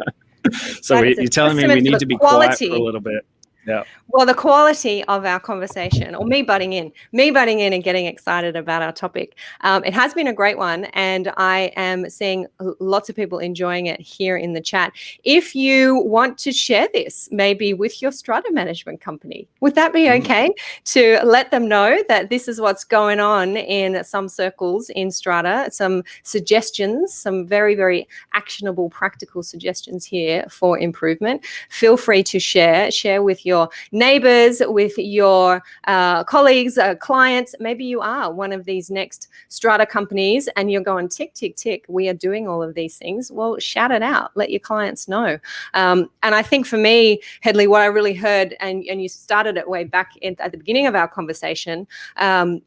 So you're telling me we need to be quiet for a little bit. Yeah. Well, the quality of our conversation, or me butting in and getting excited about our topic. It has been a great one, and I am seeing lots of people enjoying it here in the chat. If you want to share this, maybe with your strata management company, would that be okay to let them know that this is what's going on in some circles in strata? Some suggestions, some very, very actionable, practical suggestions here for improvement. Feel free to share with your neighbors, with your colleagues, clients. Maybe you are one of these next strata companies and you're going tick, tick, tick. We are doing all of these things. Well, shout it out. Let your clients know. And I think for me, Hedley, what I really heard, and you started it way back at the beginning of our conversation,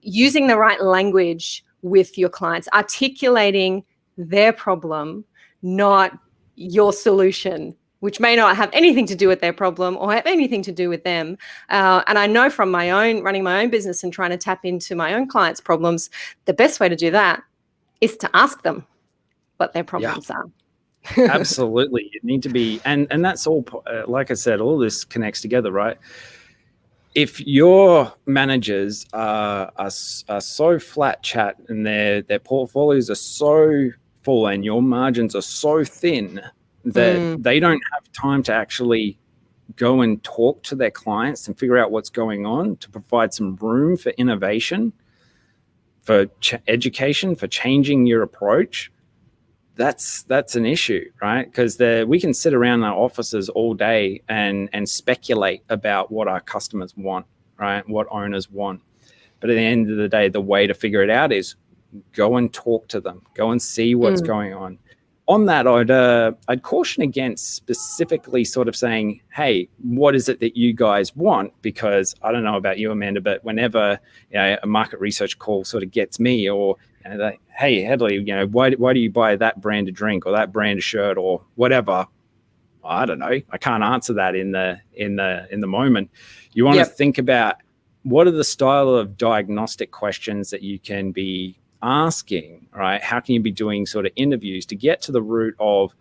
using the right language with your clients, articulating their problem, not your solution, which may not have anything to do with their problem or have anything to do with them. And I know from my own running my own business and trying to tap into my own clients' problems, the best way to do that is to ask them what their problems are. Absolutely. You need to be, and that's all, like I said, all this connects together, right? If your managers are so flat chat and their portfolios are so full and your margins are so thin that they don't have time to actually go and talk to their clients and figure out what's going on, to provide some room for innovation, for education, for changing your approach, that's an issue, right? Because we can sit around our offices all day and speculate about what our customers want, right? What owners want. But at the end of the day, the way to figure it out is go and talk to them, go and see what's going on. On that, I'd caution against specifically sort of saying, hey, what is it that you guys want? Because I don't know about you, Amanda, but whenever a market research call sort of gets me, or like, hey, Hedley, why do you buy that brand of drink or that brand of shirt or whatever? I don't know. I can't answer that in the moment. You want to think about what are the style of diagnostic questions that you can be asking, right? How can you be doing sort of interviews to get to the root of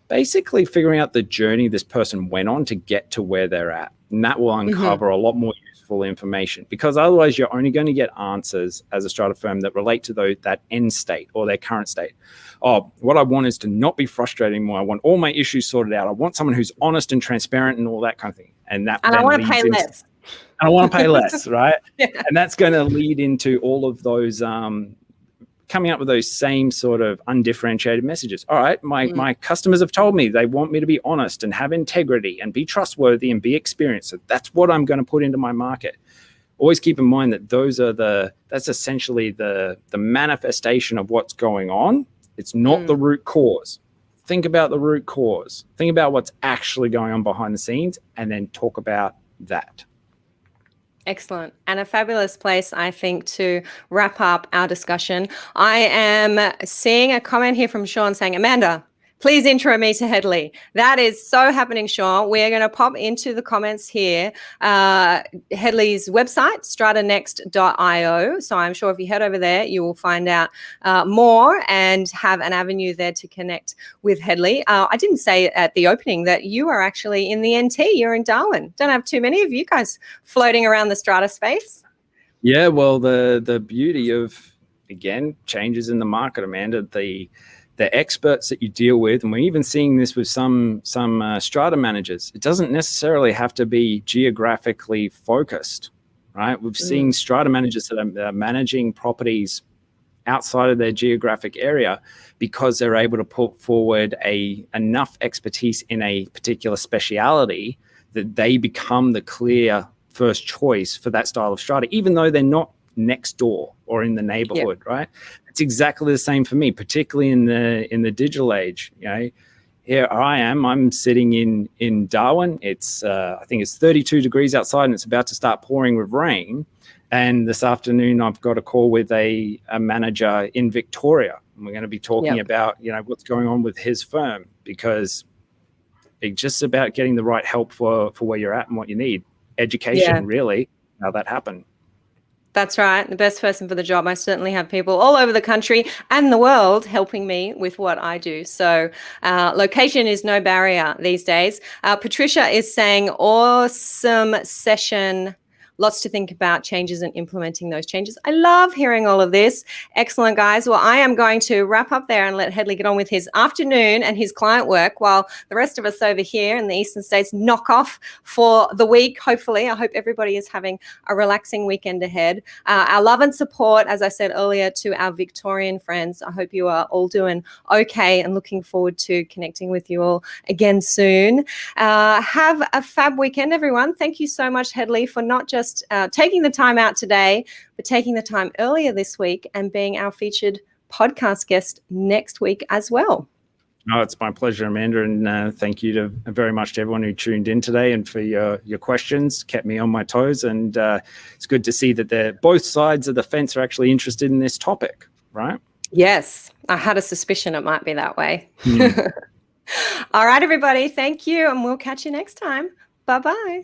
basically figuring out the journey this person went on to get to where they're at? And that will uncover a lot more useful information, because otherwise you're only going to get answers as a strata firm that relate to that end state or their current state. Oh, what I want is to not be frustrated anymore. I want all my issues sorted out. I want someone who's honest and transparent and all that kind of thing. And I want to pay less. And I want to pay less, right? And that's going to lead into all of those coming up with those same sort of undifferentiated messages. All right, my customers have told me they want me to be honest and have integrity and be trustworthy and be experienced. So that's what I'm going to put into my market. Always keep in mind that that's essentially the manifestation of what's going on. It's not the root cause. Think about the root cause. Think about what's actually going on behind the scenes and then talk about that. Excellent. And a fabulous place, I think, to wrap up our discussion. I am seeing a comment here from Sean saying, Amanda, please intro me to Hedley. That is so happening, Sean. We're going to pop into the comments here Hedley's website, stratanext.io. So I'm sure if you head over there, you will find out more and have an avenue there to connect with Hedley. I didn't say at the opening that you are actually in the NT. You're in Darwin. Don't have too many of you guys floating around the strata space. Yeah, well, the beauty of, again, changes in the market, Amanda, the experts that you deal with, and we're even seeing this with some strata managers, it doesn't necessarily have to be geographically focused, right? We've seen strata managers that are managing properties outside of their geographic area because they're able to put forward enough expertise in a particular speciality that they become the clear first choice for that style of strata, even though they're not next door or in the neighborhood, right? It's exactly the same for me, particularly in the digital age. Here I'm sitting in Darwin. It's I think it's 32 degrees outside and it's about to start pouring with rain. And this afternoon I've got a call with a manager in Victoria, and we're going to be talking about what's going on with his firm, because it's just about getting the right help for where you're at and what you need. Education, really, how that happened. That's right. The best person for the job. I certainly have people all over the country and the world helping me with what I do. So location is no barrier these days. Patricia is saying, awesome session. Lots to think about, changes and implementing those changes. I love hearing all of this. Excellent, guys. Well, I am going to wrap up there and let Hedley get on with his afternoon and his client work while the rest of us over here in the Eastern States knock off for the week. Hopefully, I hope everybody is having a relaxing weekend ahead. Our love and support, as I said earlier, to our Victorian friends. I hope you are all doing okay and looking forward to connecting with you all again soon. Have a fab weekend, everyone. Thank you so much, Hedley, for not just taking the time out today, but taking the time earlier this week and being our featured podcast guest next week as well. No, it's my pleasure, Amanda, and thank you very much to everyone who tuned in today and for your questions. Kept me on my toes, and it's good to see that both sides of the fence are actually interested in this topic, right? Yes, I had a suspicion it might be that way. All right, everybody, thank you, and we'll catch you next time. Bye-bye.